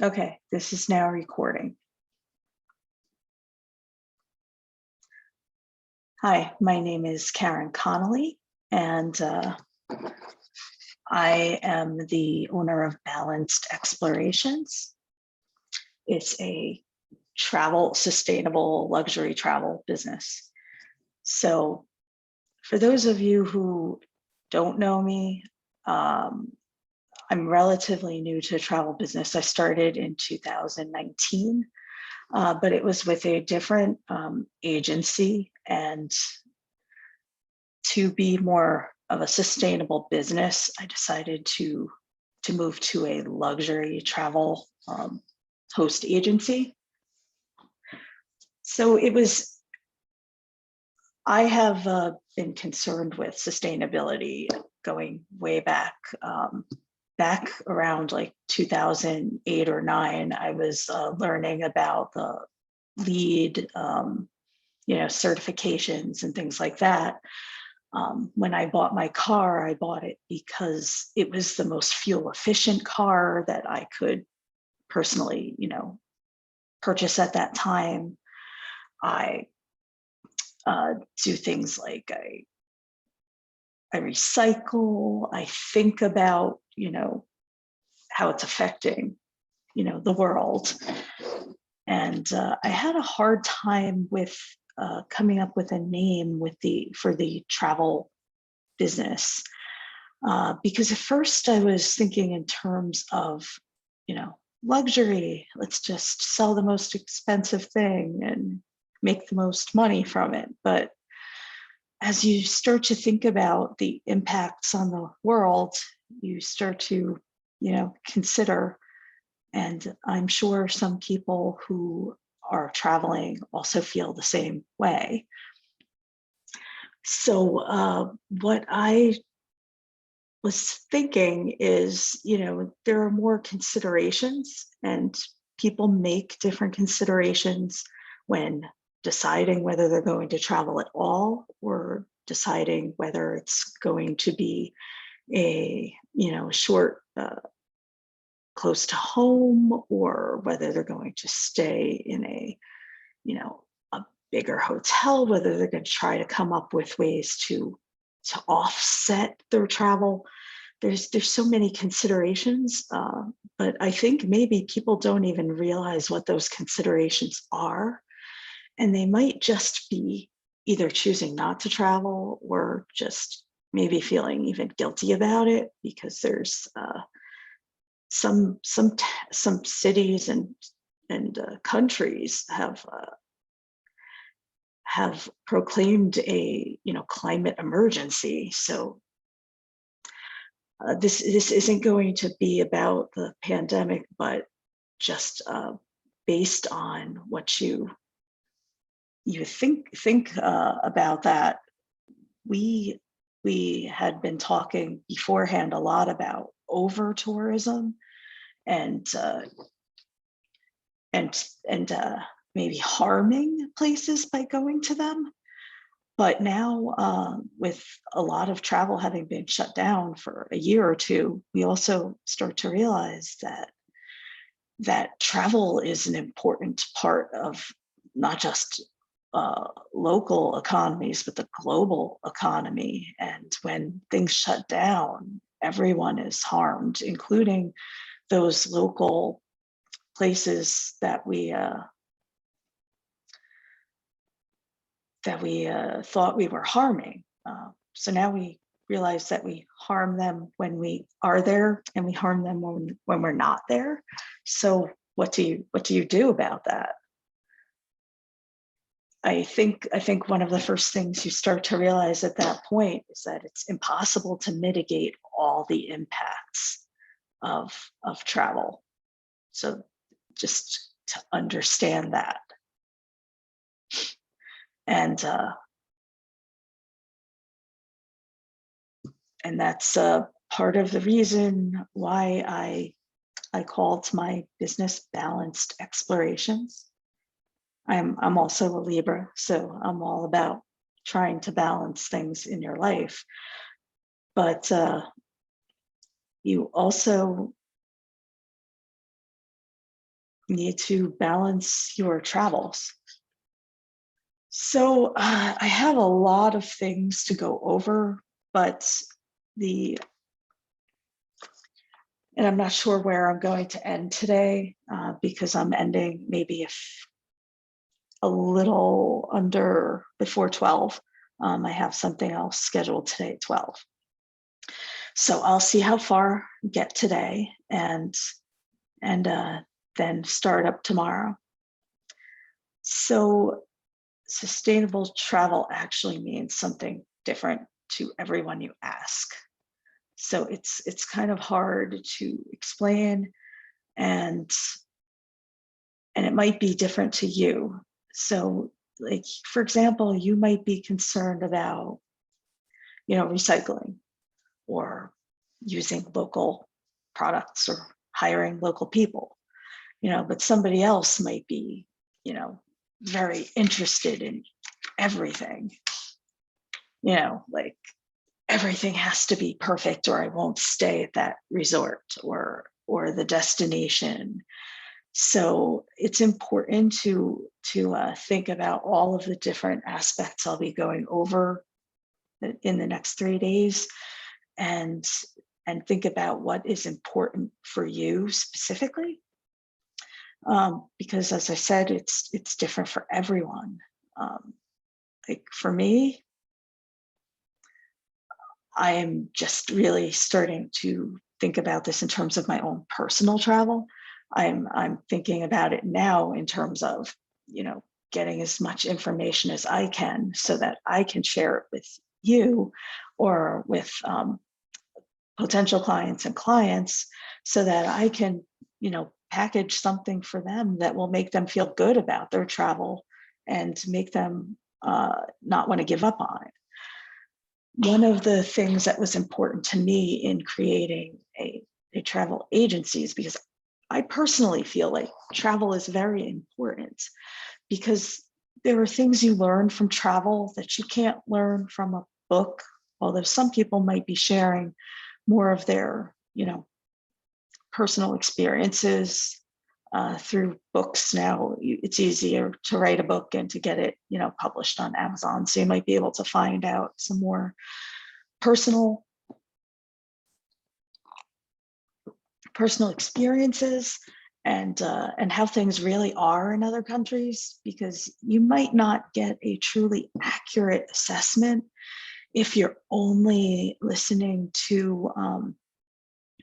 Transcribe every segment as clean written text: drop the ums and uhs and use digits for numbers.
Okay, this is now recording. Hi, my name is Karen Connolly, and I am the owner of Balanced Explorations. It's a sustainable luxury travel business. So for those of you who don't know me, I'm relatively new to travel business. I started in 2019. But it was with a different agency, and to be more of a sustainable business, I decided to move to a luxury travel host agency. So I have been concerned with sustainability going way back. Back around like 2008 or 9, I was learning about the LEED, certifications and things like that. When I bought my car, I bought it because it was the most fuel efficient car that I could personally, purchase at that time. I do things like I recycle, I think about, how it's affecting, the world. And I had a hard time with coming up with a name for the travel business. Because at first I was thinking in terms of, luxury, let's just sell the most expensive thing and make the most money from it. But as you start to think about the impacts on the world, you start to, consider, and I'm sure some people who are traveling also feel the same way. So what I was thinking is, there are more considerations, and people make different considerations when deciding whether they're going to travel at all, or deciding whether it's going to be a short close to home, or whether they're going to stay in a bigger hotel, whether they're going to try to come up with ways to offset their travel. There's so many considerations, but I think maybe people don't even realize what those considerations are, and they might just be either choosing not to travel, or just maybe feeling even guilty about it, because there's some cities and countries have proclaimed a climate emergency. So this isn't going to be about the pandemic, but just based on what you think about that. We had been talking beforehand a lot about over tourism, and maybe harming places by going to them. But now, with a lot of travel having been shut down for a year or two, we also start to realize that travel is an important part of not just local economies, but the global economy. And when things shut down, everyone is harmed, including those local places that we thought we were harming. So now we realize that we harm them when we are there, and we harm them when we're not there. So what do you do about that? I think one of the first things you start to realize at that point is that it's impossible to mitigate all the impacts of travel. So just to understand that. And that's part of the reason why I called my business Balanced Explorations. I'm also a Libra, so I'm all about trying to balance things in your life. But you also need to balance your travels. So I have a lot of things to go over, but and I'm not sure where I'm going to end today because I'm ending maybe a little under before 12. I have something else scheduled today at 12. So I'll see how far I get today and then start up tomorrow. So sustainable travel actually means something different to everyone you ask. So it's kind of hard to explain, and it might be different to you. So, like, for example, you might be concerned about, recycling or using local products or hiring local people, but somebody else might be, very interested in everything, like everything has to be perfect or I won't stay at that resort or the destination. So it's important to think about all of the different aspects I'll be going over in the next 3 days, and think about what is important for you specifically, because as I said, it's different for everyone. Like for me, I am just really starting to think about this in terms of my own personal travel. I'm thinking about it now in terms of, getting as much information as I can so that I can share it with you or with potential clients and clients, so that I can, package something for them that will make them feel good about their travel and make them not want to give up on it. One of the things that was important to me in creating a travel agency is because I personally feel like travel is very important, because there are things you learn from travel that you can't learn from a book, although some people might be sharing more of their, personal experiences through books now. It's easier to write a book and to get it, published on Amazon. So you might be able to find out some more personal experiences and how things really are in other countries, because you might not get a truly accurate assessment if you're only listening to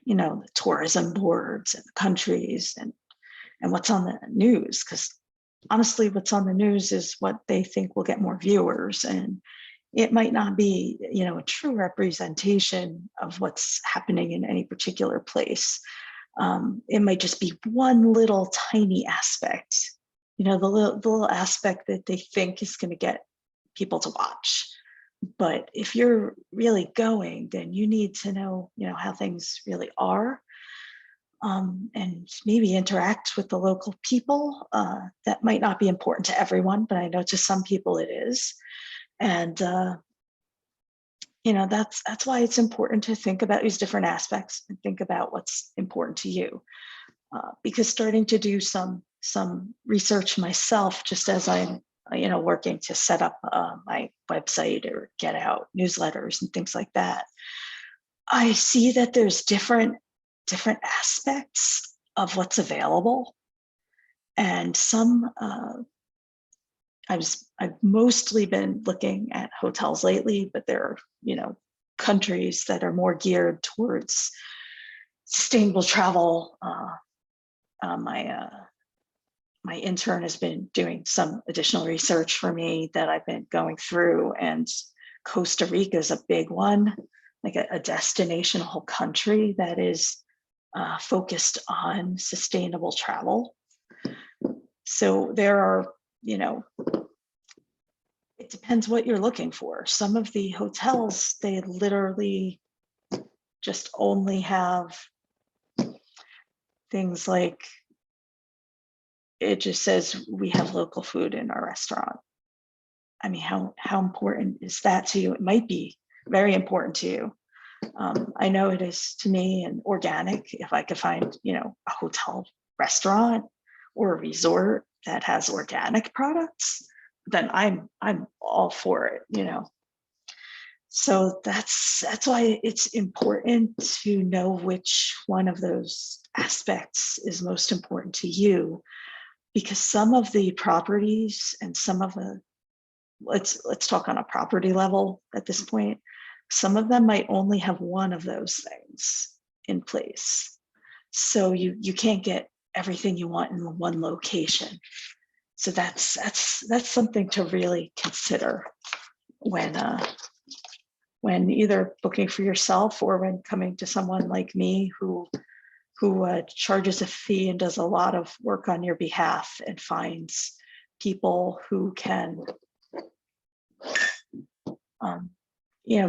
the tourism boards and the countries and what's on the news, because honestly what's on the news is what they think will get more viewers, and it might not be a true representation of what's happening in any particular place. It might just be one little tiny aspect, the little aspect that they think is going to get people to watch. But if you're really going, then you need to know, how things really are, and maybe interact with the local people. That might not be important to everyone, but I know to some people it is. And that's why it's important to think about these different aspects and think about what's important to you. Because starting to do some research myself, just as I'm working to set up my website or get out newsletters and things like that, I see that there's different aspects of what's available, and some I've mostly been looking at hotels lately, but there are countries that are more geared towards sustainable travel. My intern has been doing some additional research for me that I've been going through, and Costa Rica is a big one, like a destination, a whole country that is focused on sustainable travel. So there are, it depends what you're looking for. Some of the hotels, they literally just only have things like, it just says we have local food in our restaurant. I mean, how important is that to you? It might be very important to you. I know it is to me, and organic. If I could find, a hotel restaurant or a resort that has organic products, then I'm all for it, you know. So that's why it's important to know which one of those aspects is most important to you, because some of the properties and some of the, let's talk on a property level at this point, some of them might only have one of those things in place. So you can't get everything you want in one location. So that's something to really consider when either booking for yourself or when coming to someone like me who charges a fee and does a lot of work on your behalf and finds people who can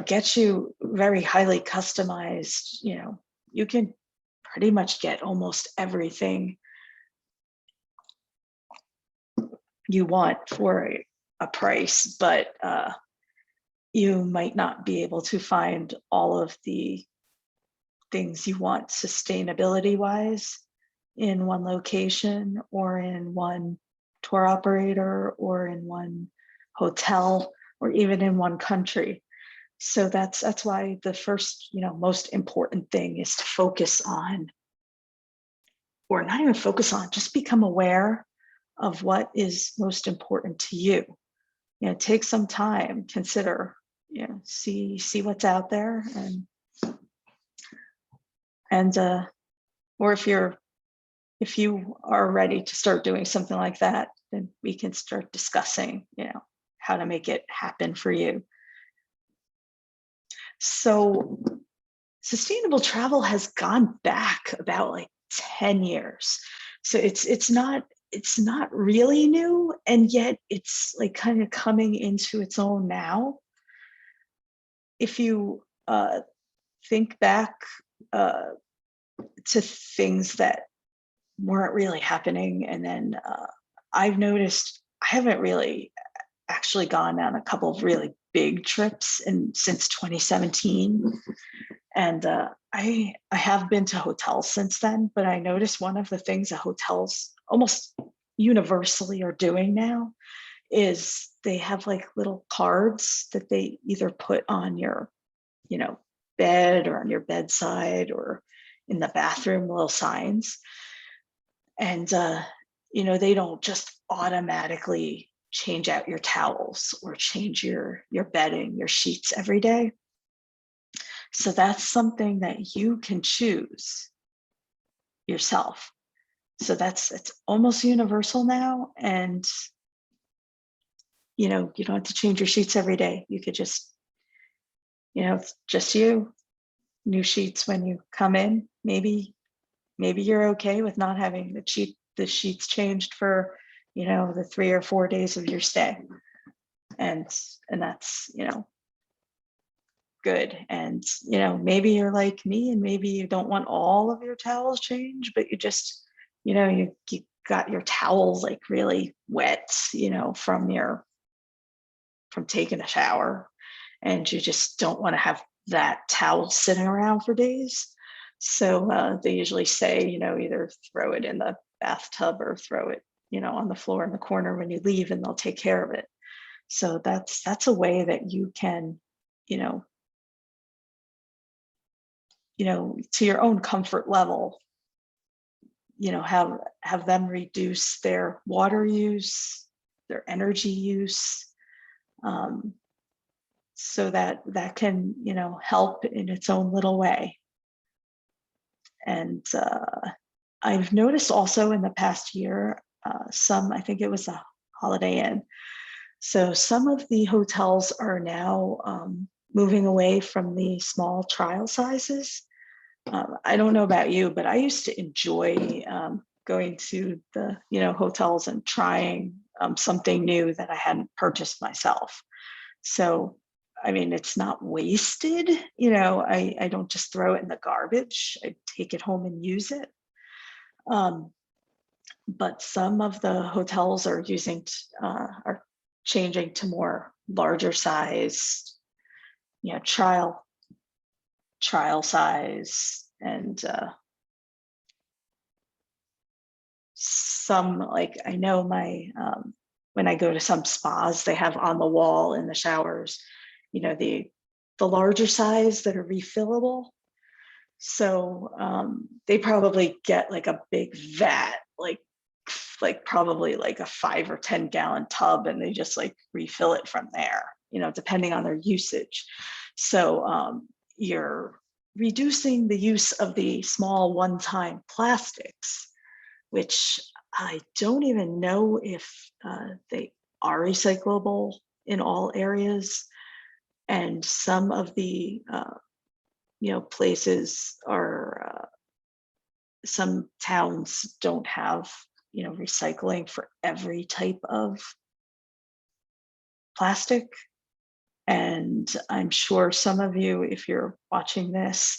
get you very highly customized. You can pretty much get almost everything you want for a price, but you might not be able to find all of the things you want sustainability wise in one location or in one tour operator or in one hotel or even in one country. So that's why the first, most important thing is to focus on, or not even focus on, just become aware of what is most important to you. Take some time, consider, see what's out there, and or if you are ready to start doing something like that, then we can start discussing, how to make it happen for you. So sustainable travel has gone back about like 10 years. So it's not really new, and yet it's like kind of coming into its own now. If you think back to things that weren't really happening, and then I've noticed I haven't really actually gone on a couple of really big trips since 2017. And I have been to hotels since then, but I noticed one of the things that hotels almost universally are doing now is they have like little cards that they either put on your, bed or on your bedside or in the bathroom, little signs. And, they don't just automatically change out your towels or change your bedding, your sheets every day. So that's something that you can choose yourself. So it's almost universal now. And, you don't have to change your sheets every day. You could just, it's just new sheets when you come in. Maybe you're okay with not having the sheets changed for, the 3 or 4 days of your stay. And that's, good. And, maybe you're like me and maybe you don't want all of your towels changed, but you just, you got your towels like really wet, from taking a shower, and you just don't want to have that towel sitting around for days. So they usually say, either throw it in the bathtub or throw it, on the floor in the corner when you leave, and they'll take care of it. So that's a way that you can, to your own comfort level, have them reduce their water use, their energy use, so that can, help in its own little way. And I've noticed also in the past year, I think it was a Holiday Inn. So some of the hotels are now moving away from the small trial sizes. I don't know about you, but I used to enjoy going to the, hotels and trying something new that I hadn't purchased myself. So, I mean, it's not wasted. I don't just throw it in the garbage. I take it home and use it. But some of the hotels are are changing to more larger size, trial size. And some, like, I know when I go to some spas, they have on the wall in the showers, the larger size that are refillable. So they probably get like a big vat, like probably like a 5 or 10 gallon tub, and they just like refill it from there, depending on their usage. So you're reducing the use of the small one-time plastics, which I don't even know if they are recyclable in all areas. And some of the places are, some towns don't have recycling for every type of plastic. And I'm sure some of you, if you're watching this,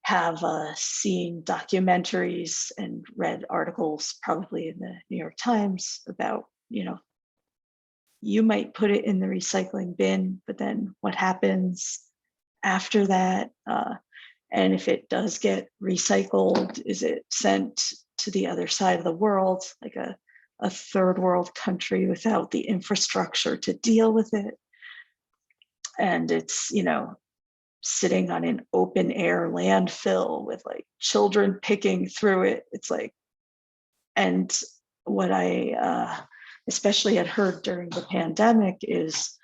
have seen documentaries and read articles, probably in the New York Times, about, you might put it in the recycling bin, but then what happens after that? And if it does get recycled, is it sent to the other side of the world, like a third world country without the infrastructure to deal with it? And it's, sitting on an open air landfill with like children picking through it. It's like, and what I especially had heard during the pandemic is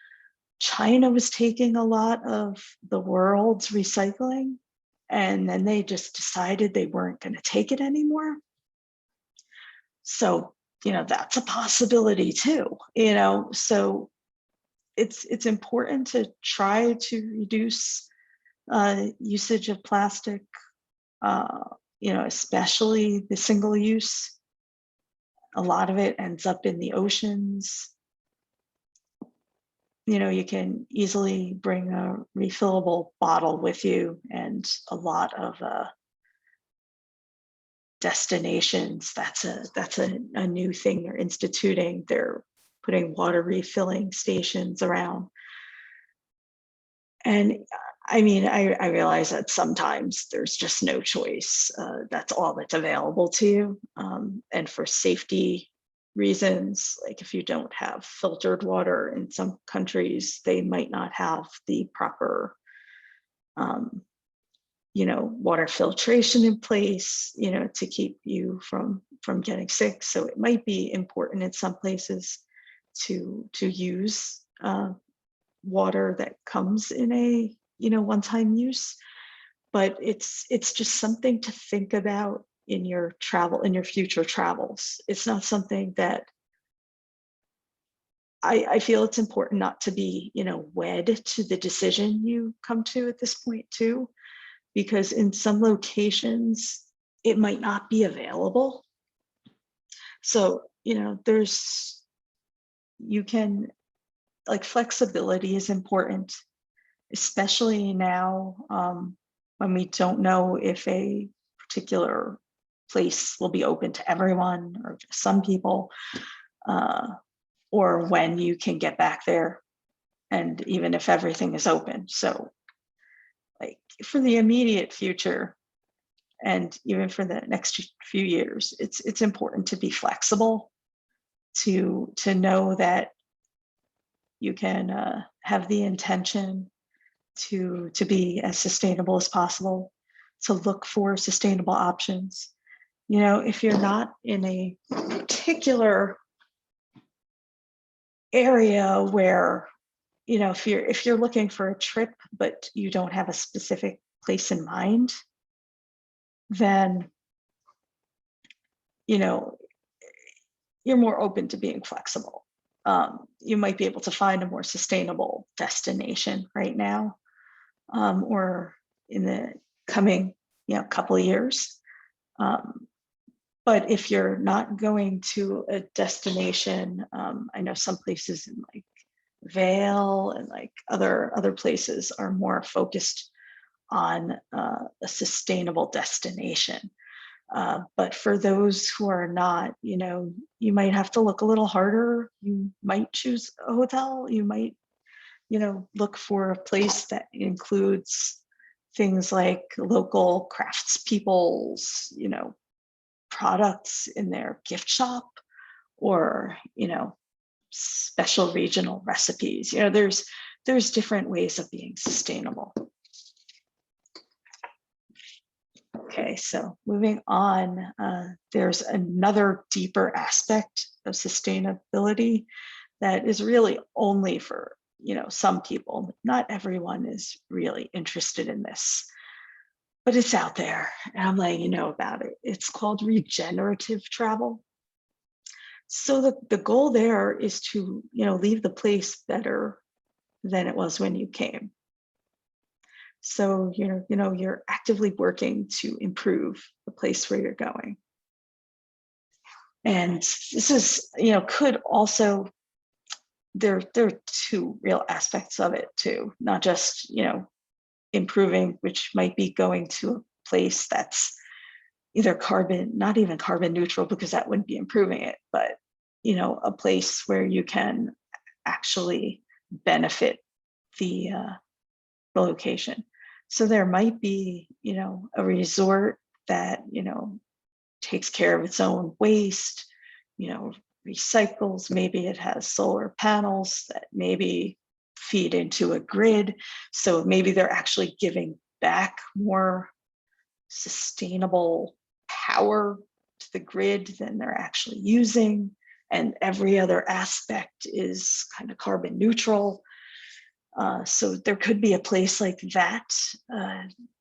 China was taking a lot of the world's recycling, and then they just decided they weren't going to take it anymore. So, that's a possibility too, so it's important to try to reduce usage of plastic, especially the single use. A lot of it ends up in the oceans. You can easily bring a refillable bottle with you, and a lot of destinations, that's a new thing they're instituting. They're putting water refilling stations around. And I mean, I realize that sometimes there's just no choice. That's all that's available to you. And for safety reasons, like if you don't have filtered water in some countries, they might not have the proper, water filtration in place, to keep you from getting sick. So it might be important in some places to use water that comes in a one-time use, but it's just something to think about in your future travels. It's not something that I feel it's important not to be wed to the decision you come to at this point too, because in some locations it might not be available. So you can, like, flexibility is important, especially now, when we don't know if a particular place will be open to everyone or just some people, or when you can get back there, and even if everything is open. So, like, for the immediate future, and even for the next few years, it's important to be flexible, to know that you can have the intention to be as sustainable as possible, to look for sustainable options. If you're not in a particular area where, if you're looking for a trip, but you don't have a specific place in mind, then, you're more open to being flexible. You might be able to find a more sustainable destination right now, or in the coming couple of years. But if you're not going to a destination, I know some places in like Vail and like other places are more focused on a sustainable destination. But for those who are not, you might have to look a little harder. You might choose a hotel. You might, look for a place that includes things like local craftspeople's, products in their gift shop, or, special regional recipes. There's different ways of being sustainable. Okay, so moving on, there's another deeper aspect of sustainability that is really only for, some people. Not everyone is really interested in this, but it's out there, and I'm letting you know about it. It's called regenerative travel. So the goal there is to, leave the place better than it was when you came. So you're actively working to improve the place where you're going. And this is, could also, there are two real aspects of it too, not just, improving, which might be going to a place that's either not even carbon neutral, because that wouldn't be improving it, but, a place where you can actually benefit the location. So there might be, a resort that, takes care of its own waste, recycles. Maybe it has solar panels that maybe feed into a grid. So maybe they're actually giving back more sustainable power to the grid than they're actually using. And every other aspect is kind of carbon neutral. So there could be a place like that,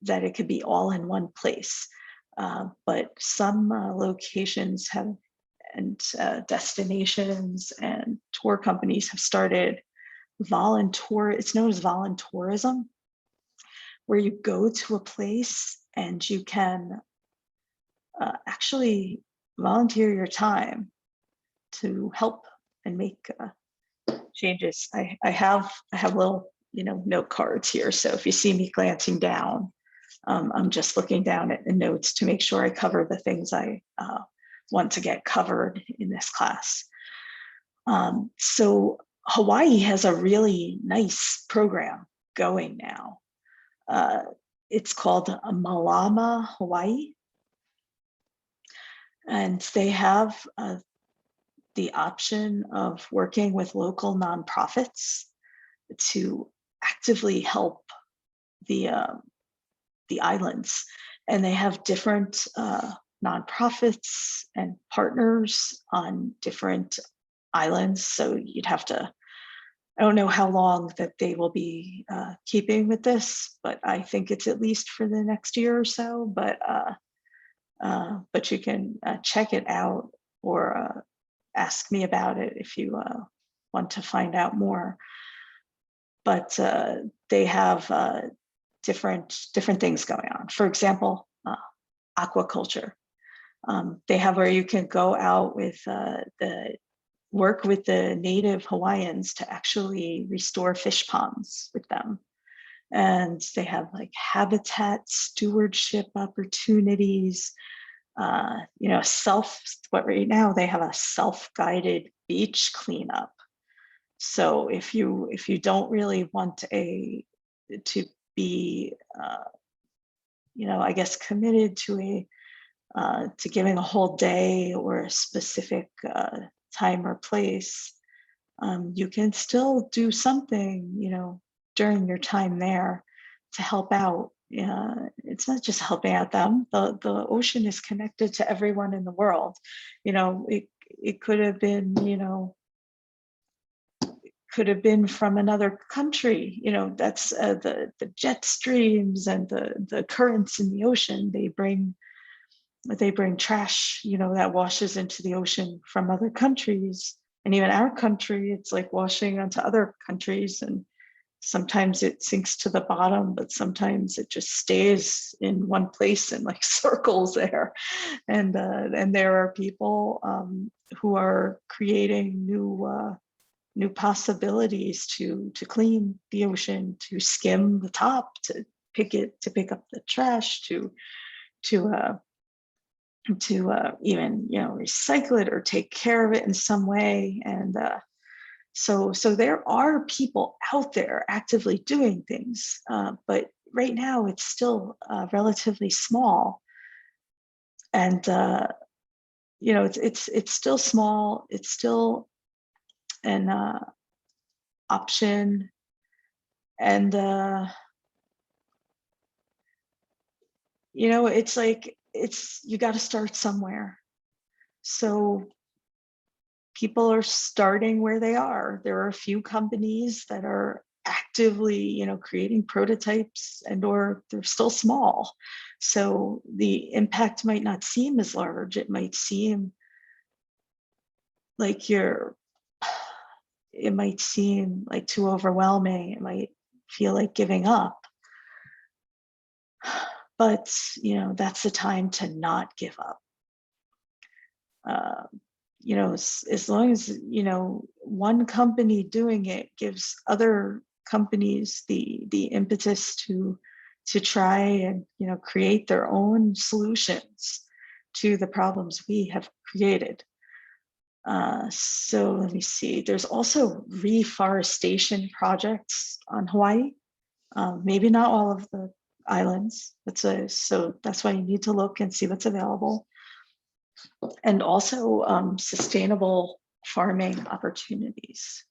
that it could be all in one place. But some locations have, and destinations and tour companies have started it's known as voluntourism, where you go to a place and you can actually volunteer your time to help and make changes. I have little, note cards here. So if you see me glancing down, I'm just looking down at the notes to make sure I cover the things I want to get covered in this class. So Hawaii has a really nice program going now. It's called Malama Hawaii. And they have the option of working with local nonprofits to actively help the islands. And they have different nonprofits and partners on different islands. So you'd have to, I don't know how long that they will be keeping with this, but I think it's at least for the next year or so. But you can check it out, or ask me about it if you want to find out more. But they have different things going on. For example, aquaculture. They have where you can go out with work with the native Hawaiians to actually restore fish ponds with them. And they have like habitat stewardship opportunities, right now they have a self-guided beach cleanup. So if you don't really want to be, I guess, committed to to giving a whole day or a specific time or place, you can still do something, during your time there to help out. It's not just helping out them. The ocean is connected to everyone in the world. It could have been, from another country. That's the jet streams and the currents in the ocean. They bring trash, that washes into the ocean from other countries. And even our country, it's like washing onto other countries. And sometimes it sinks to the bottom, but sometimes it just stays in one place and like circles there. And there are people who are creating new possibilities to clean the ocean, to skim the top, to pick up the trash, to even recycle it or take care of it in some way. And so there are people out there actively doing things, but right now it's still relatively small. And you know, it's still small. It's still an option, and you know, it's like you got to start somewhere. So people are starting where they are. There are a few companies that are actively, you know, creating prototypes, and or they're still small. So the impact might not seem as large. It might seem like it might seem like too overwhelming. It might feel like giving up. But, you know, that's the time to not give up. You know, as long as, you know, one company doing it gives other companies the impetus to try and, you know, create their own solutions to the problems we have created. So let me see. There's also reforestation projects on Hawaii. Maybe not all of the islands. So that's why you need to look and see what's available. And also sustainable farming opportunities.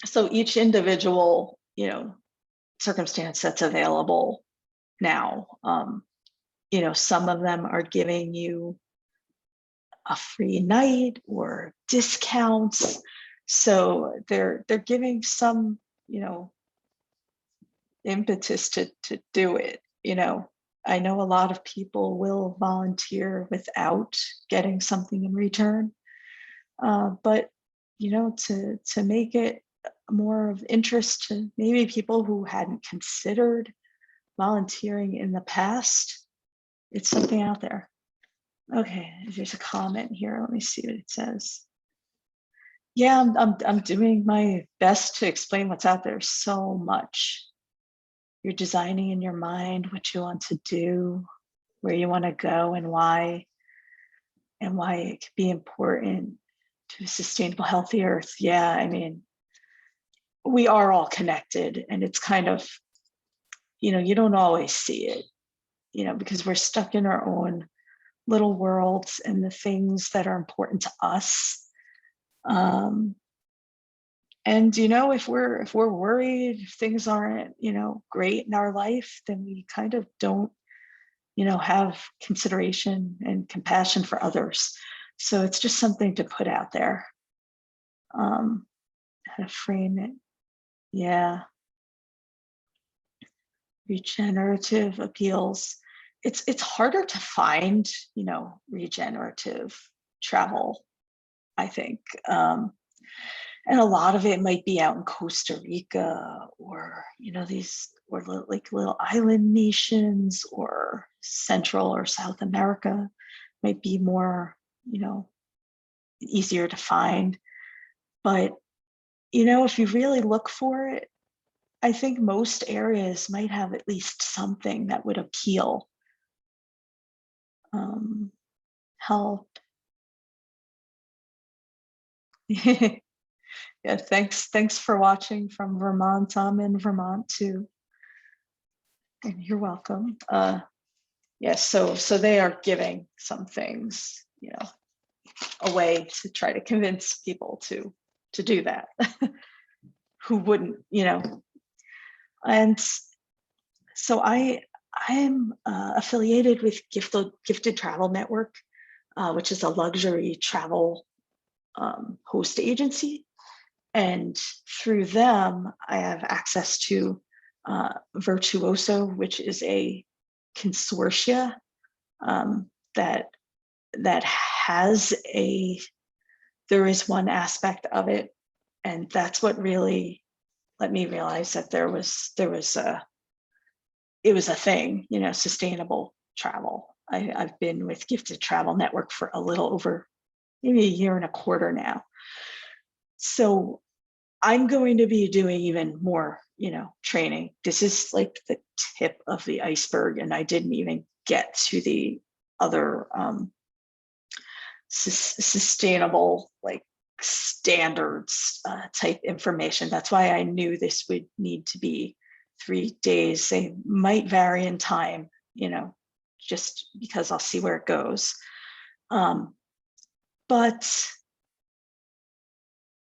So each individual, you know, circumstance that's available now, you know, some of them are giving you a free night or discounts. So they're giving some, you know, impetus to do it. You know, I know a lot of people will volunteer without getting something in return, but you know, to make it more of interest to maybe people who hadn't considered volunteering in the past, it's something out there. Okay, there's a comment here. Let me see what it says. Yeah, I'm doing my best to explain what's out there. So much. You're designing in your mind what you want to do, where you want to go, and why it could be important to a sustainable, healthy Earth. Yeah, I mean, we are all connected, and it's kind of, you know, you don't always see it, you know, because we're stuck in our own little worlds and the things that are important to us. And you know, if we're worried, if things aren't, you know, great in our life, then we kind of don't, you know, have consideration and compassion for others. So it's just something to put out there. How to frame it. Yeah. Regenerative appeals. It's harder to find, you know, regenerative travel, I think. And a lot of it might be out in Costa Rica, or, you know, these, or like little island nations, or Central or South America might be more, you know, easier to find. But, you know, if you really look for it, I think most areas might have at least something that would appeal. Help. Yeah, thanks for watching from Vermont. I'm in Vermont too, and you're welcome. Yes, so they are giving some things, you know, a way to try to convince people to do that who wouldn't, you know. And so I'm affiliated with Gifted Travel Network, which is a luxury travel host agency. And through them, I have access to Virtuoso, which is a consortia that has there is one aspect of it, and that's what really let me realize that it was a thing, you know, sustainable travel. I've been with Gifted Travel Network for a little over maybe a year and a quarter now. So I'm going to be doing even more, you know, training. This is like the tip of the iceberg, and I didn't even get to the other sustainable, like, standards type information. That's why I knew this would need to be 3 days. They might vary in time, just because I'll see where it goes. But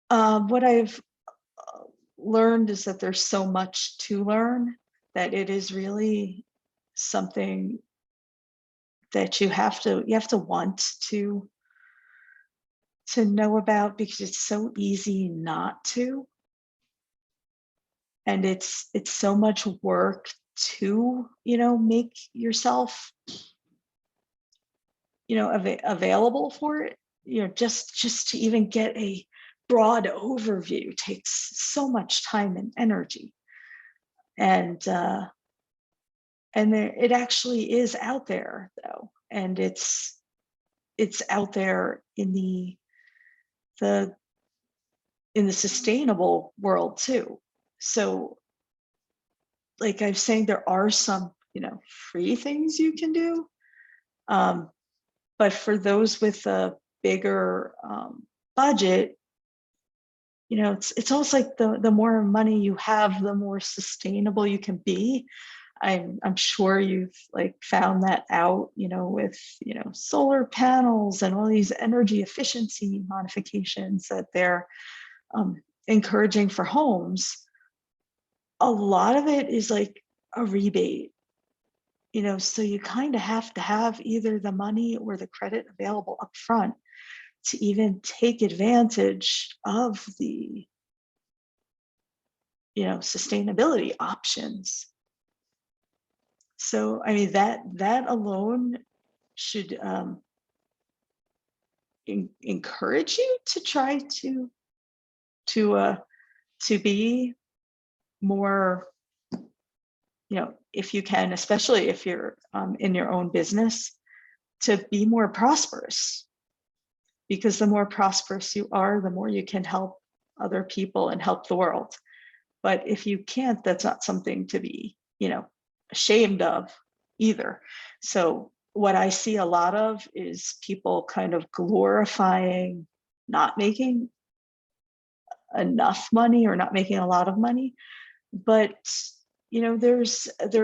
what I've learned is that there's so much to learn that it is really something that you have to want to know about, because it's so easy not to. And it's so much work to, make yourself, available for it. Just to even get a broad overview takes so much time and energy. And it actually is out there though. And it's out there in the sustainable world too. So like I was saying, there are some, free things you can do. But for those with a bigger budget, it's almost like the more money you have, the more sustainable you can be. I'm sure you've found that out, with, solar panels and all these energy efficiency modifications that they're encouraging for homes. A lot of it is like a rebate, so you kind of have to have either the money or the credit available up front to even take advantage of the, sustainability options. So, I mean, that alone should encourage you to try to be more, if you can, especially if you're in your own business, to be more prosperous. Because the more prosperous you are, the more you can help other people and help the world. But if you can't, that's not something to be, ashamed of either. So what I see a lot of is people kind of glorifying not making enough money or not making a lot of money. But, there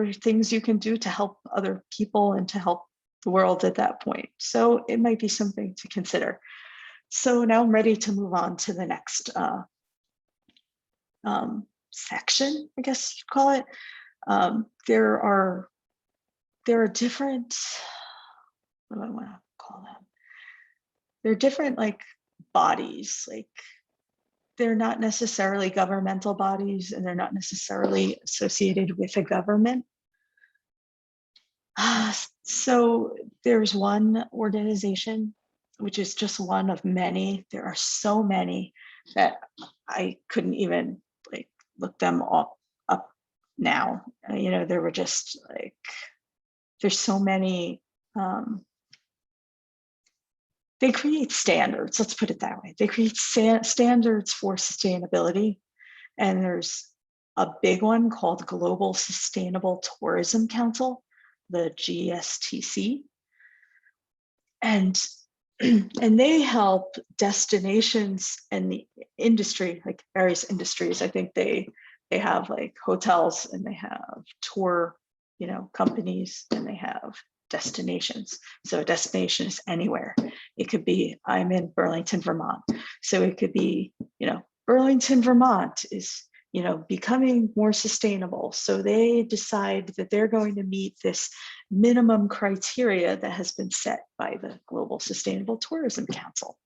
are things you can do to help other people and to help the world at that point. So it might be something to consider. So now I'm ready to move on to the next section, I guess you call it. There are different, what do I want to call them? There are different bodies, they're not necessarily governmental bodies, and they're not necessarily associated with a government. So there's one organization, which is just one of many. There are so many that I couldn't even look them up now. There were just there's so many. They create standards, let's put it that way. They create standards for sustainability. And there's a big one called Global Sustainable Tourism Council, the GSTC. And they help destinations and the industry, various industries. I think they have hotels, and they have tour, companies, and they have destinations. So a destination is anywhere. It could be, I'm in Burlington, Vermont. So it could be, Burlington, Vermont is, becoming more sustainable. So they decide that they're going to meet this minimum criteria that has been set by the Global Sustainable Tourism Council.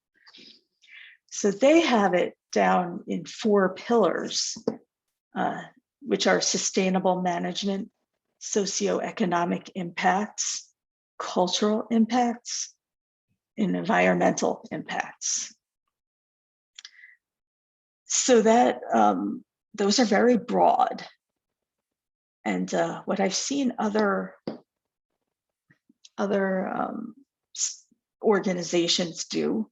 So they have it down in 4 pillars, which are sustainable management, socioeconomic impacts, cultural impacts, and environmental impacts. So that those are very broad. And what I've seen other organizations do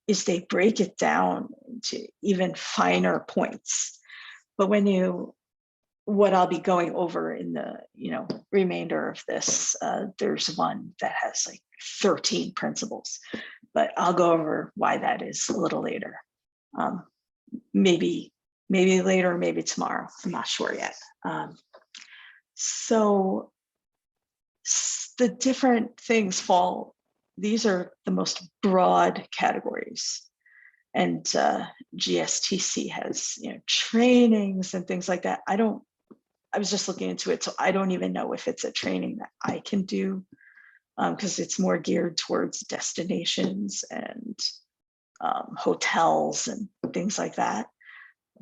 is they break it down into even finer points. But what I'll be going over in the remainder of this, there's one that has 13 principles, but I'll go over why that is a little later. Maybe later, maybe tomorrow. I'm not sure yet. So the different things fall, these are the most broad categories. And GSTC has, trainings and things like that. I was just looking into it, so I don't even know if it's a training that I can do, because it's more geared towards destinations and hotels and things like that.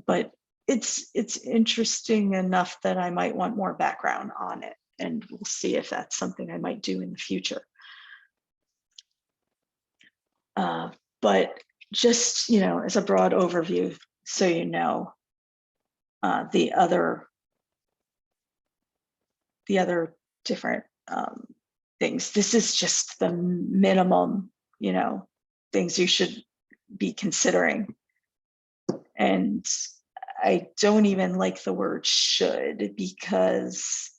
But it's interesting enough that I might want more background on it, and we'll see if that's something I might do in the future. But just, as a broad overview, so the other different things. This is just the minimum, things you should be considering. And I don't even like the word should, because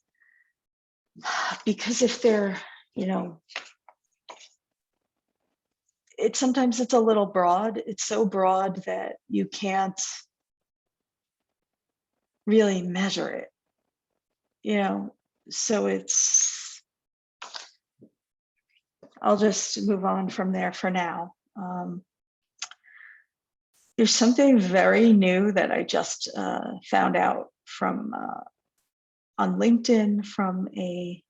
if they're, sometimes it's a little broad. It's so broad that you can't really measure it, so I'll just move on from there for now. There's something very new that I just found out from on LinkedIn from I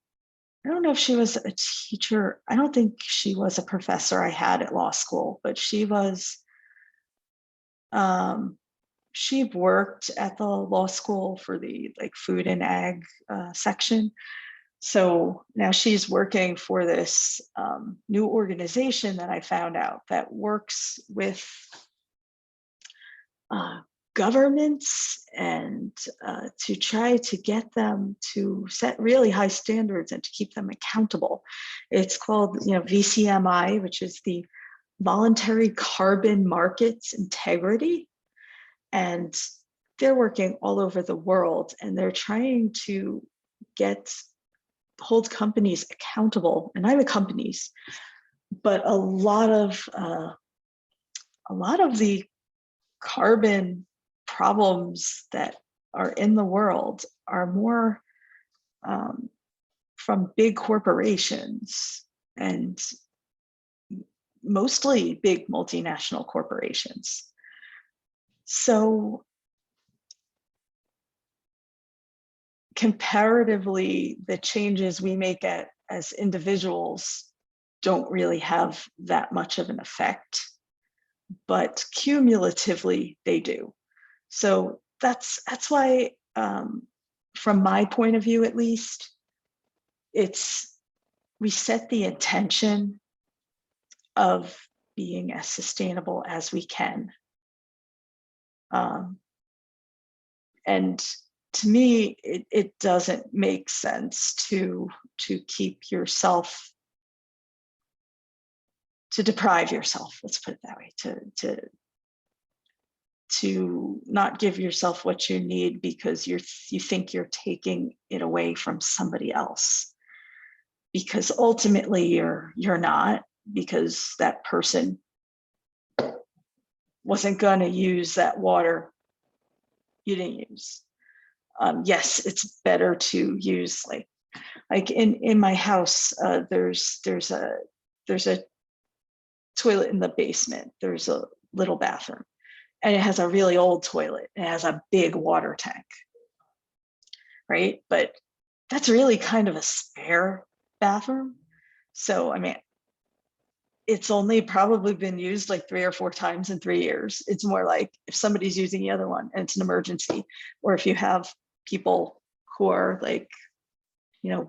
don't know if she was a teacher. I don't think she was a professor I had at law school, but she worked at the law school for the food and ag section. So now she's working for this new organization that I found out that works with governments and to try to get them to set really high standards and to keep them accountable. It's called, VCMI, which is the Voluntary Carbon Markets Integrity. And they're working all over the world, and they're trying to hold companies accountable, and not the companies, but a lot of the carbon problems that are in the world are more from big corporations, and mostly big multinational corporations. So comparatively, the changes we make as individuals don't really have that much of an effect, but cumulatively they do. So that's why, from my point of view, at least, we set the intention of being as sustainable as we can. And to me, it doesn't make sense to keep yourself, to deprive yourself, let's put it that way, to not give yourself what you need because you think you're taking it away from somebody else, because ultimately you're not, because that person wasn't going to use that water you didn't use. Yes, it's better to use like in my house. There's a toilet in the basement. There's a little bathroom, and it has a really old toilet. It has a big water tank, right? But that's really kind of a spare bathroom. So I mean, it's only probably been used like 3 or 4 times in 3 years. It's more like if somebody's using the other one and it's an emergency, or if you have people who are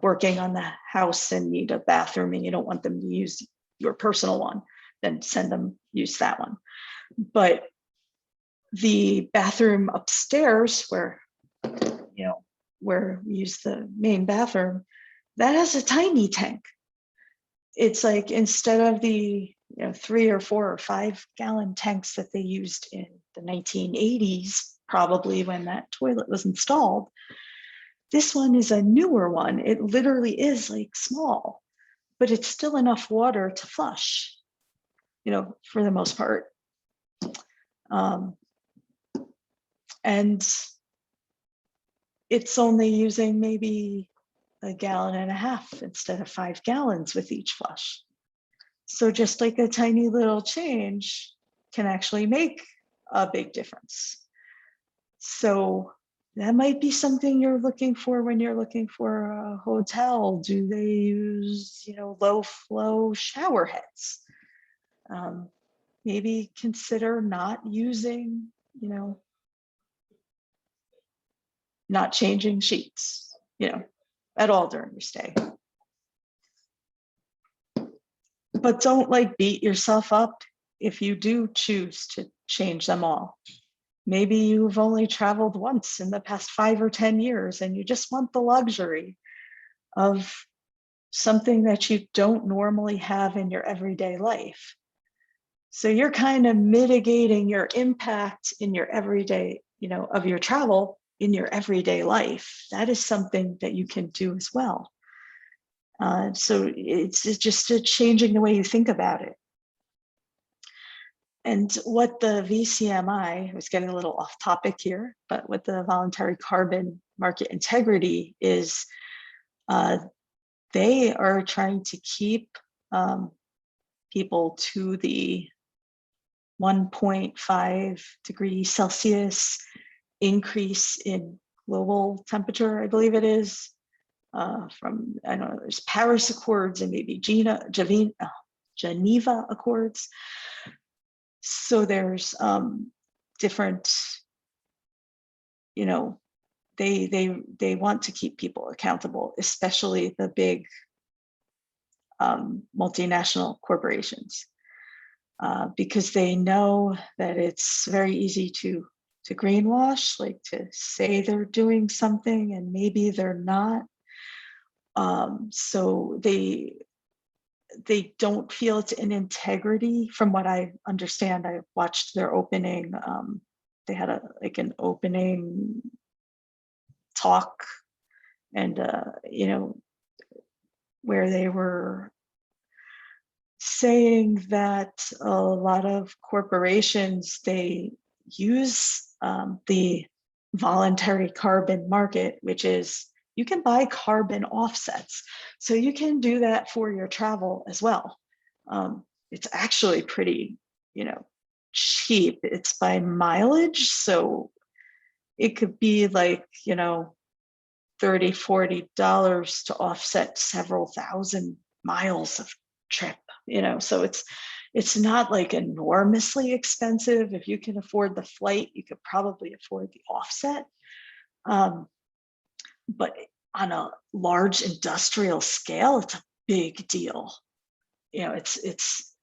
working on the house and need a bathroom and you don't want them to use your personal one, then send them use that one. But the bathroom upstairs where we use the main bathroom, that has a tiny tank. It's like, instead of the 3 or 4 or 5 gallon tanks that they used in the 1980s, probably when that toilet was installed, this one is a newer one. It literally is like small, but it's still enough water to flush, for the most part. And it's only using maybe 1.5 gallons instead of 5 gallons with each flush. So just like a tiny little change can actually make a big difference. So that might be something you're looking for when you're looking for a hotel. Do they use, low flow shower heads? Maybe consider not using, not changing sheets, at all during your stay. But don't beat yourself up if you do choose to change them all. Maybe you've only traveled once in the past 5 or 10 years and you just want the luxury of something that you don't normally have in your everyday life. So you're kind of mitigating your impact in your everyday, of your travel in your everyday life. That is something that you can do as well. So it's just changing the way you think about it. And what the VCMI, I was getting a little off topic here, but what the Voluntary Carbon Market Integrity is, they are trying to keep people to the 1.5 degrees Celsius increase in global temperature, I believe it is, from, I don't know, there's Paris Accords and maybe Geneva Accords. So there's different, they want to keep people accountable, especially the big multinational corporations, because they know that it's very easy to greenwash, to say they're doing something and maybe they're not. So they don't feel it's an integrity. From what I understand, I watched their opening. They had an opening talk, and where they were saying that a lot of corporations, they use the voluntary carbon market, which is you can buy carbon offsets. So you can do that for your travel as well. It's actually pretty, cheap. It's by mileage. So it could be $30, $40 to offset several thousand miles of trip, so it's not enormously expensive. If you can afford the flight, you could probably afford the offset. But on a large industrial scale, it's a big deal. It's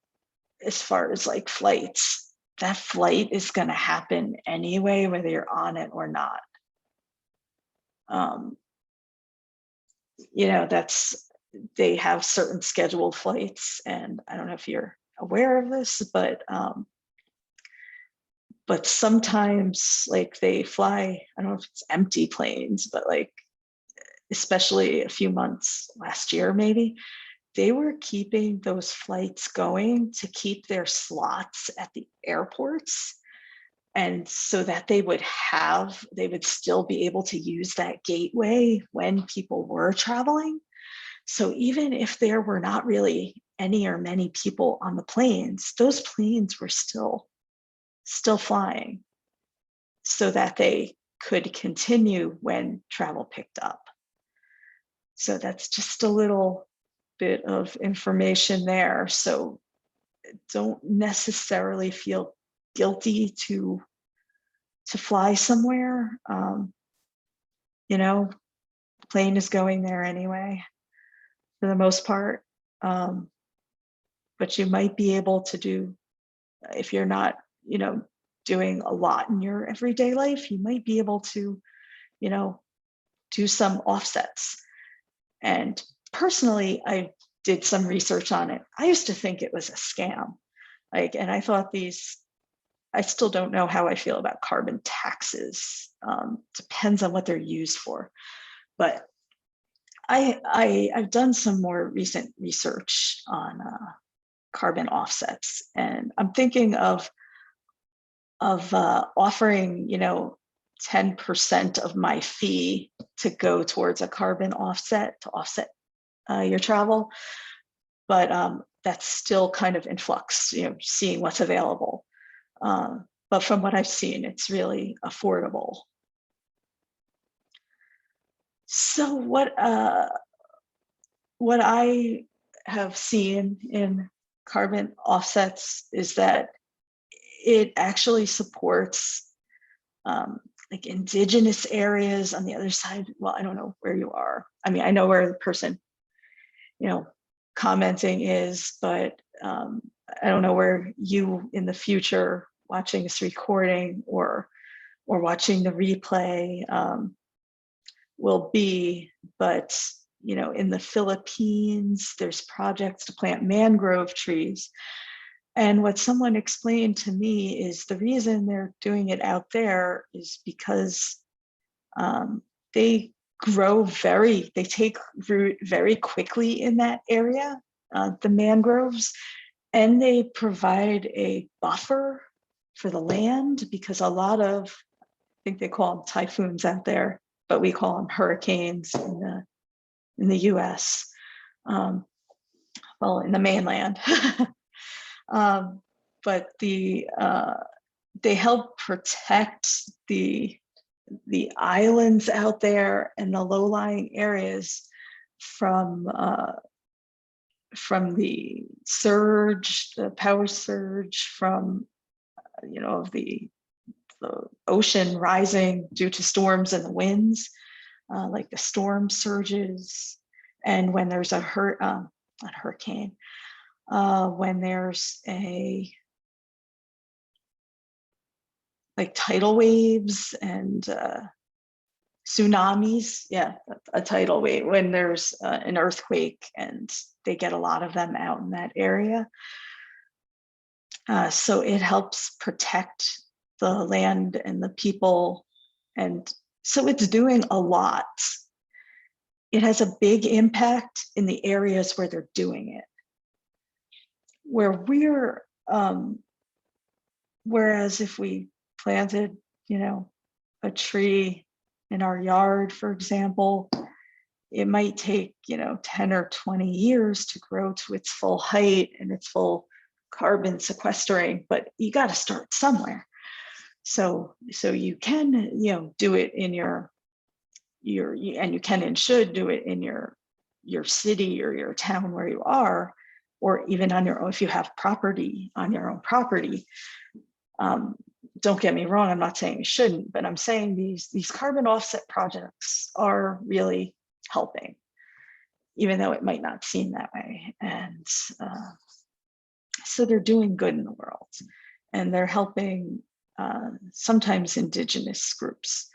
as far as flights, that flight is going to happen anyway, whether you're on it or not. They have certain scheduled flights, and I don't know if you're aware of this, but sometimes they fly, I don't know if it's empty planes, but especially a few months last year, maybe, they were keeping those flights going to keep their slots at the airports. And so that they would still be able to use that gateway when people were traveling. So even if there were not really any or many people on the planes, those planes were still flying so that they could continue when travel picked up. So that's just a little bit of information there. So don't necessarily feel guilty to fly somewhere. Plane is going there anyway, for the most part. But you might be able to do, if you're not, doing a lot in your everyday life, you might be able to, do some offsets. And personally, I did some research on it. I used to think it was a scam. And I thought I still don't know how I feel about carbon taxes. Depends on what they're used for. But I've done some more recent research on carbon offsets, and I'm thinking of offering, 10% of my fee to go towards a carbon offset to offset your travel. But that's still kind of in flux, seeing what's available. But from what I've seen, it's really affordable. So what I have seen in carbon offsets is that it actually supports like indigenous areas on the other side. Well, I don't know where you are. I mean, I know where the person, commenting is, but I don't know where you in the future watching this recording or watching the replay will be. But in the Philippines, there's projects to plant mangrove trees. And what someone explained to me is the reason they're doing it out there is because they take root very quickly in that area, the mangroves, and they provide a buffer for the land, because a lot of, I think they call them typhoons out there, but we call them hurricanes in the US, well, in the mainland. But they help protect the islands out there and the low-lying areas from the surge, the power surge from the ocean rising due to storms and the winds, like the storm surges, and when there's a hurricane, when there's like tidal waves and tsunamis. Yeah, a tidal wave, when there's an earthquake, and they get a lot of them out in that area. So it helps protect the land and the people. And so it's doing a lot. It has a big impact in the areas where they're doing it. Where we're, whereas if we planted, a tree in our yard, for example, it might take, 10 or 20 years to grow to its full height and its full carbon sequestering, but you got to start somewhere. So you can, do it in your, and you can and should do it in your city or your town where you are, or even on your own, if you have property on your own property. Don't get me wrong, I'm not saying you shouldn't, but I'm saying these carbon offset projects are really helping, even though it might not seem that way. And so they're doing good in the world, and they're helping sometimes indigenous groups.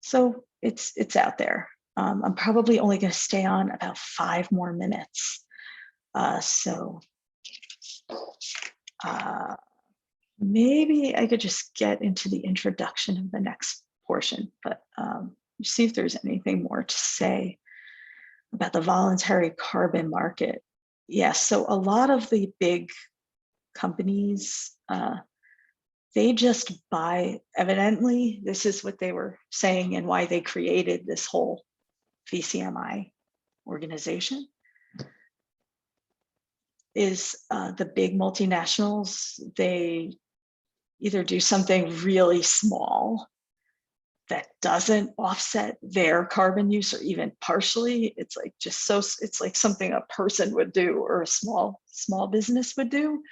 So it's out there. I'm probably only going to stay on about 5 more minutes. Maybe I could just get into the introduction of the next portion, but see if there's anything more to say about the voluntary carbon market. Yes, so a lot of the big companies, they just buy, evidently, this is what they were saying and why they created this whole VCMI organization, is the big multinationals, they either do something really small that doesn't offset their carbon use, or even partially. It's like it's like something a person would do, or a small business would do,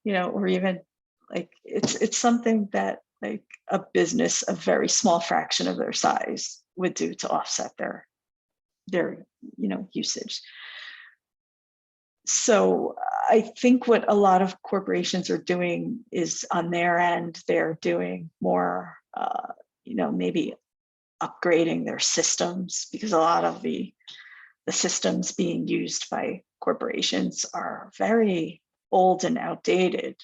or even like it's something that like a business, a very small fraction of their size would do to offset their usage. So I think what a lot of corporations are doing is, on their end, they're doing more, maybe upgrading their systems, because a lot of the systems being used by corporations are very old and outdated.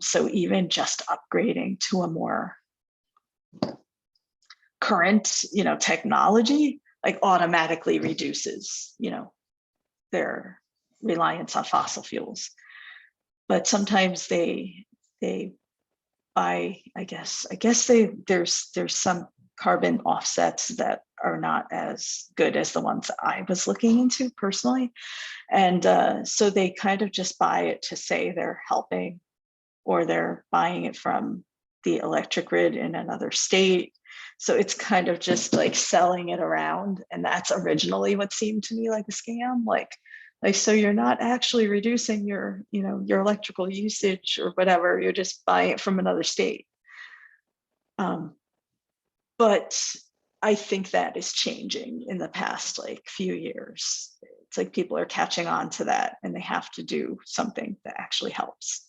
So even just upgrading to a more current, technology, like automatically reduces, their reliance on fossil fuels. But sometimes they I guess there's some carbon offsets that are not as good as the ones I was looking into personally. And so they kind of just buy it to say they're helping, or they're buying it from the electric grid in another state. So it's kind of just like selling it around. And that's originally what seemed to me like a scam. Like, so you're not actually reducing your, your electrical usage or whatever, you're just buying it from another state. But I think that is changing in the past like few years. It's like people are catching on to that, and they have to do something that actually helps.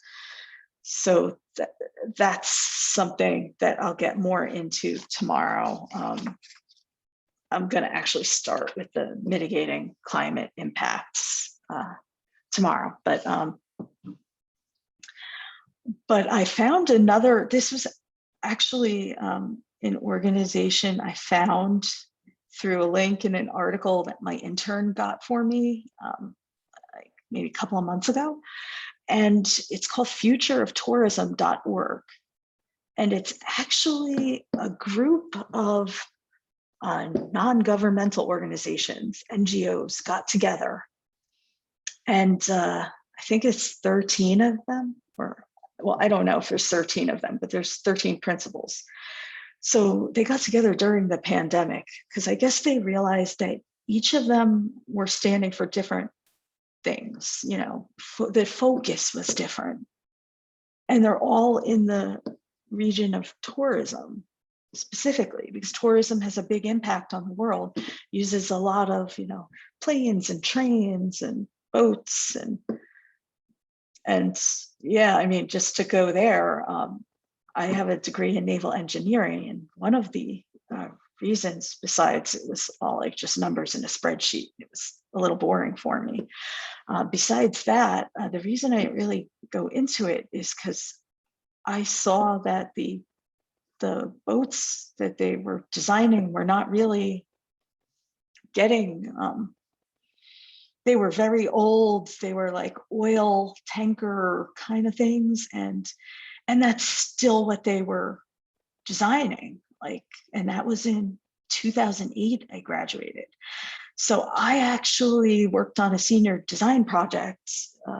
So that's something that I'll get more into tomorrow. I'm going to actually start with the mitigating climate impacts tomorrow. But I found another, this was actually an organization I found through a link in an article that my intern got for me like maybe a couple of months ago. And it's called futureoftourism.org. And it's actually a group of non-governmental organizations, NGOs, got together. And I think it's 13 of them, or, well, I don't know if there's 13 of them, but there's 13 principles. So they got together during the pandemic because I guess they realized that each of them were standing for different things, the focus was different. And they're all in the region of tourism specifically, because tourism has a big impact on the world, uses a lot of, planes and trains and boats and yeah, I mean, just to go there, I have a degree in naval engineering, and one of the reasons, besides it was all like just numbers in a spreadsheet, it was a little boring for me. Besides that, the reason I really go into it is because I saw that the boats that they were designing were not really getting, they were very old, they were like oil tanker kind of things, and that's still what they were designing, like, and that was in 2008 I graduated. So I actually worked on a senior design project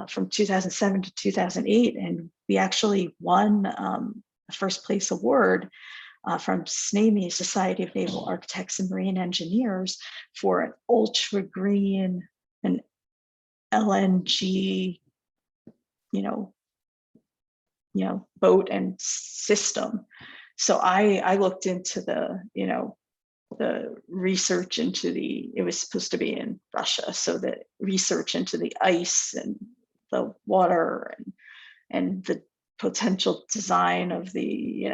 from 2007 to 2008, and we actually won a first place award from SNAMI, Society of Naval Architects and Marine Engineers, for an ultra green and LNG, boat and system. So I looked into the research into it was supposed to be in Russia, so the research into the ice and the water and the potential design of the,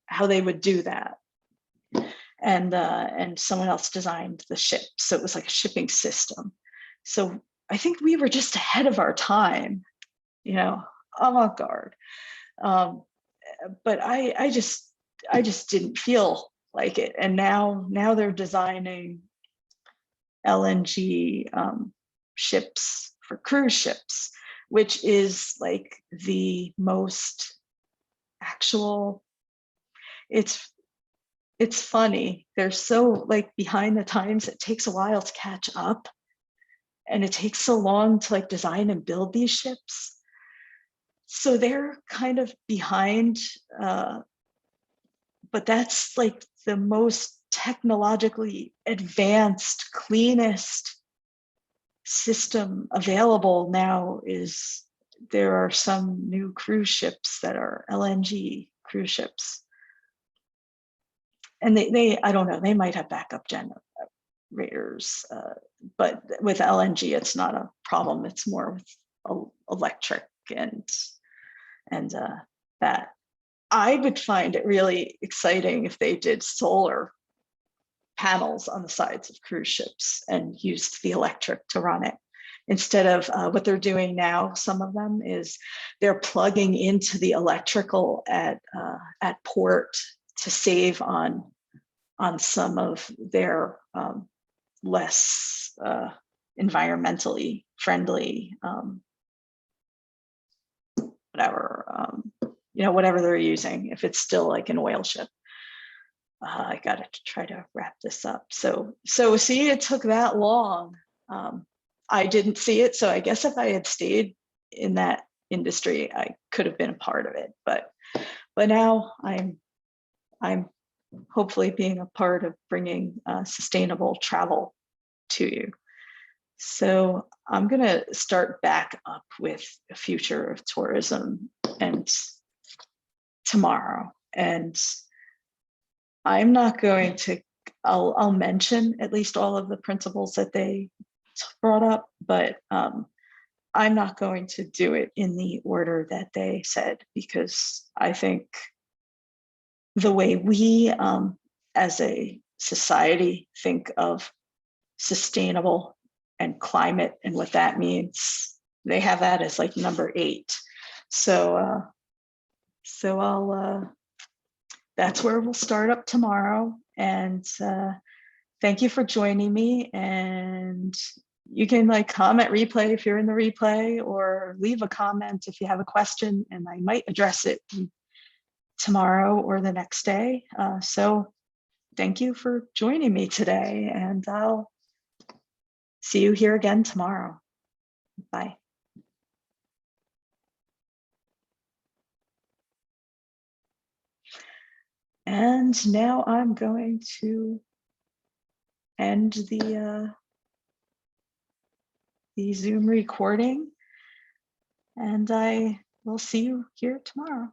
how they would do that. And someone else designed the ship. So it was like a shipping system. So I think we were just ahead of our time, avant-garde. But I just didn't feel like it. And now they're designing LNG ships for cruise ships, which is like the most actual, it's funny. They're so like behind the times, it takes a while to catch up. And it takes so long to like design and build these ships. So they're kind of behind, but that's like the most technologically advanced, cleanest system available now. Is there are some new cruise ships that are LNG cruise ships. And they I don't know, they might have backup generators, but with LNG, it's not a problem. It's more with electric and that. I would find it really exciting if they did solar panels on the sides of cruise ships and used the electric to run it. Instead of what they're doing now, some of them is they're plugging into the electrical at port to save on some of their less environmentally friendly whatever whatever they're using, if it's still like an oil ship. I got to try to wrap this up. So see, it took that long. I didn't see it. So I guess if I had stayed in that industry, I could have been a part of it. But now I'm hopefully being a part of bringing sustainable travel to you. So I'm going to start back up with the future of tourism and tomorrow. And I'm not going to, I'll mention at least all of the principles that they brought up, but I'm not going to do it in the order that they said, because I think the way we as a society think of sustainable and climate and what that means, they have that as like number 8. So I'll that's where we'll start up tomorrow. And thank you for joining me. And you can like comment replay if you're in the replay, or leave a comment if you have a question, and I might address it tomorrow or the next day. So thank you for joining me today, and I'll see you here again tomorrow. Bye. And now I'm going to end the Zoom recording, and I will see you here tomorrow.